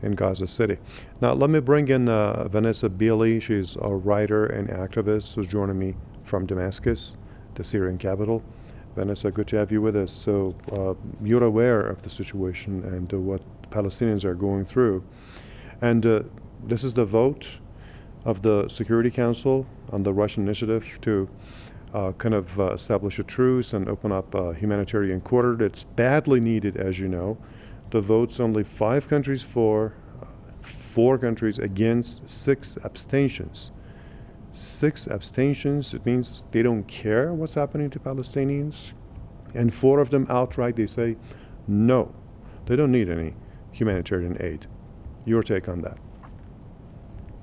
in Gaza City. Now, let me bring in Vanessa Beeley. She's a writer and activist who's joining me from Damascus, the Syrian capital. Vanessa, good to have you with us. So, you're aware of the situation and what Palestinians are going through. And this is the vote of the Security Council on the Russian initiative to establish a truce and open up a humanitarian corridor. It's badly needed, as you know. The vote's only 5 countries for, 4 countries against, 6 abstentions. 6 abstentions, it means they don't care what's happening to Palestinians. And 4 of them outright, they say, no, they don't need any humanitarian aid. Your take on that?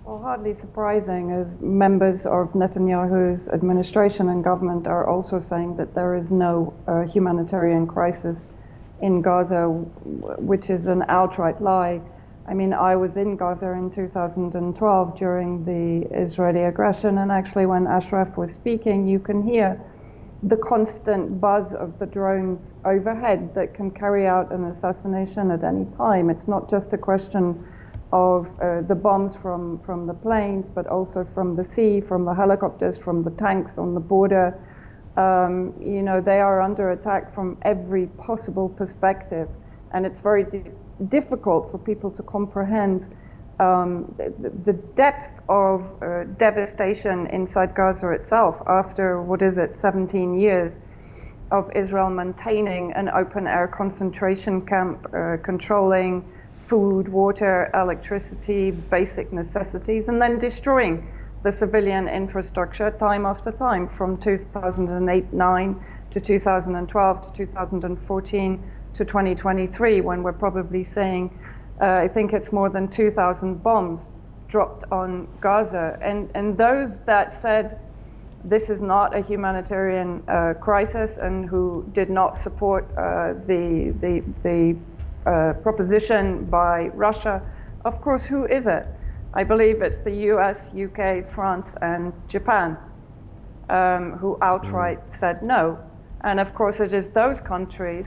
Well, hardly surprising, as members of Netanyahu's administration and government are also saying that there is no humanitarian crisis in Gaza, which is an outright lie. I mean, I was in Gaza in 2012 during the Israeli aggression, and actually when Ashraf was speaking, you can hear the constant buzz of the drones overhead that can carry out an assassination at any time. It's not just a question of the bombs from the planes, but also from the sea, from the helicopters, from the tanks on the border. You know, they are under attack from every possible perspective, and it's very difficult for people to comprehend the depth of devastation inside Gaza itself after, 17 years of Israel maintaining an open-air concentration camp, controlling food, water, electricity, basic necessities, and then destroying the civilian infrastructure time after time, from 2008-9 to 2012 to 2014 to 2023, when we're probably seeing, I think it's more than 2,000 bombs dropped on Gaza. And those that said this is not a humanitarian crisis and who did not support the proposition by Russia, of course, who is it? I believe it's the US, UK, France, and Japan who outright said no. And of course, it is those countries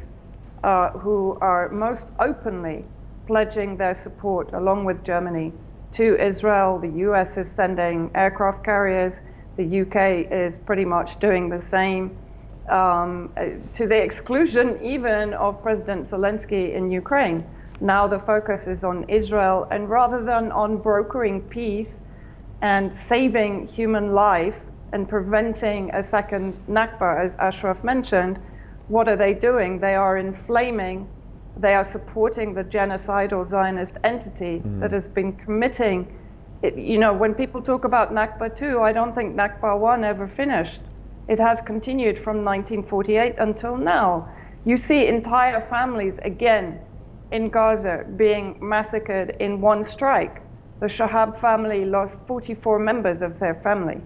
who are most openly pledging their support, along with Germany, to Israel. The US is sending aircraft carriers. The UK is pretty much doing the same, to the exclusion even of President Zelensky in Ukraine. Now the focus is on Israel, and rather than on brokering peace and saving human life and preventing a second Nakba, as Ashraf mentioned, what are they doing? They are inflaming, they are supporting the genocidal Zionist entity that has been committing. You know, when people talk about Nakba 2, I don't think Nakba 1 ever finished. It has continued from 1948 until now. You see entire families, again, in Gaza being massacred in one strike. The Shahab family lost 44 members of their family.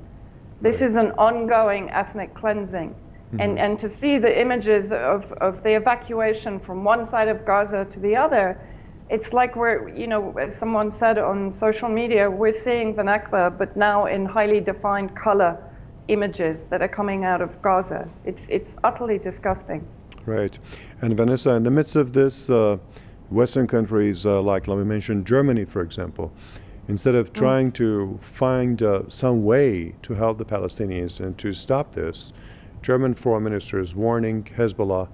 This is an ongoing ethnic cleansing. And to see the images of the evacuation from one side of Gaza to the other, it's like we're, you know, as someone said on social media, we're seeing the Nakba, but now in highly defined color images that are coming out of Gaza. It's utterly disgusting. Right. And Vanessa, in the midst of this, Western countries, like, let me mention Germany, for example, instead of trying to find some way to help the Palestinians and to stop this, German foreign minister is warning Hezbollah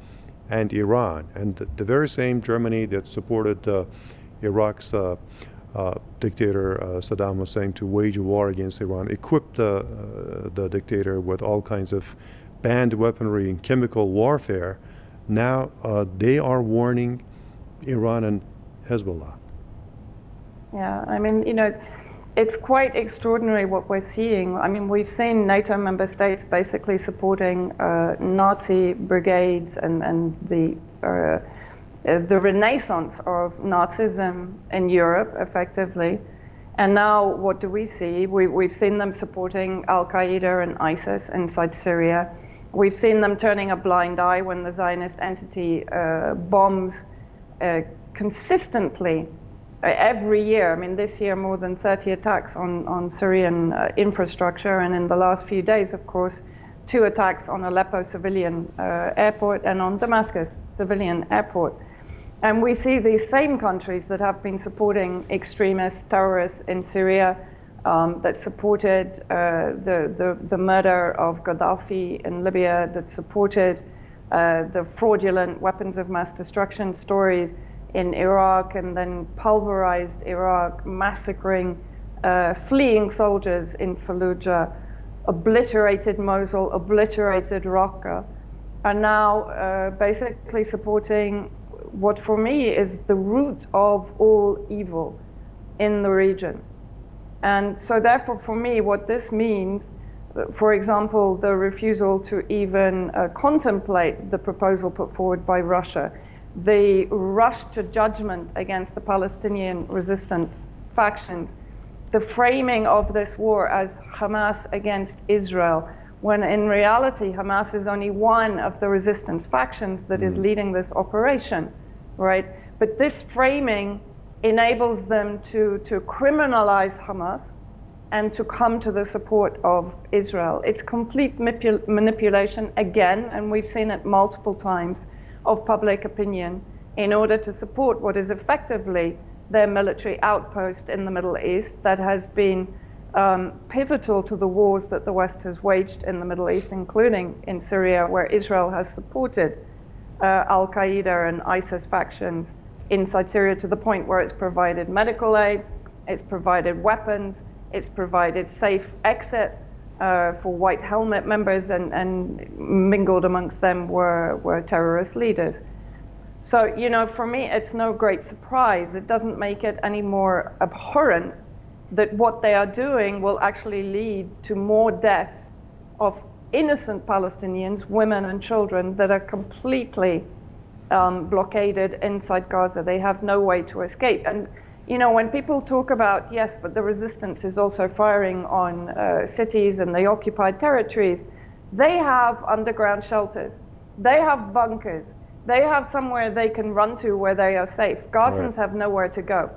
and Iran. And the very same Germany that supported Iraq's dictator Saddam Hussein to wage a war against Iran, equipped the dictator with all kinds of banned weaponry and chemical warfare. Now they are warning Iran and Hezbollah. Yeah, I mean, you know, it's quite extraordinary what we're seeing. I mean, we've seen NATO member states basically supporting Nazi brigades and the renaissance of Nazism in Europe, effectively. And now what do we see? We've seen them supporting Al-Qaeda and ISIS inside Syria. We've seen them turning a blind eye when the Zionist entity bombs consistently every year. I mean, this year more than 30 attacks on Syrian infrastructure, and in the last few days, of course, 2 attacks on Aleppo civilian airport and on Damascus civilian airport. And we see these same countries that have been supporting extremist terrorists in Syria, that supported the murder of Gaddafi in Libya, that supported the fraudulent weapons of mass destruction stories in Iraq, and then pulverized Iraq, massacring fleeing soldiers in Fallujah, obliterated Mosul, obliterated Raqqa, are now basically supporting what for me is the root of all evil in the region. And so therefore for me what this means, for example, the refusal to even contemplate the proposal put forward by Russia, the rush to judgment against the Palestinian resistance factions, the framing of this war as Hamas against Israel, when in reality Hamas is only one of the resistance factions that is leading this operation, right? But this framing enables them to criminalize Hamas and to come to the support of Israel. It's complete manipulation again, and we've seen it multiple times, of public opinion in order to support what is effectively their military outpost in the Middle East that has been pivotal to the wars that the West has waged in the Middle East, including in Syria, where Israel has supported Al-Qaeda and ISIS factions inside Syria to the point where it's provided medical aid, it's provided weapons, it's provided safe exit for white helmet members, and mingled amongst them were terrorist leaders. So, you know, for me, it's no great surprise. It doesn't make it any more abhorrent that what they are doing will actually lead to more deaths of innocent Palestinians, women and children, that are completely blockaded inside Gaza. They have no way to escape. And, you know, when people talk about, yes, but the resistance is also firing on cities and the occupied territories, they have underground shelters. They have bunkers. They have somewhere they can run to where they are safe. Gazans have nowhere to go.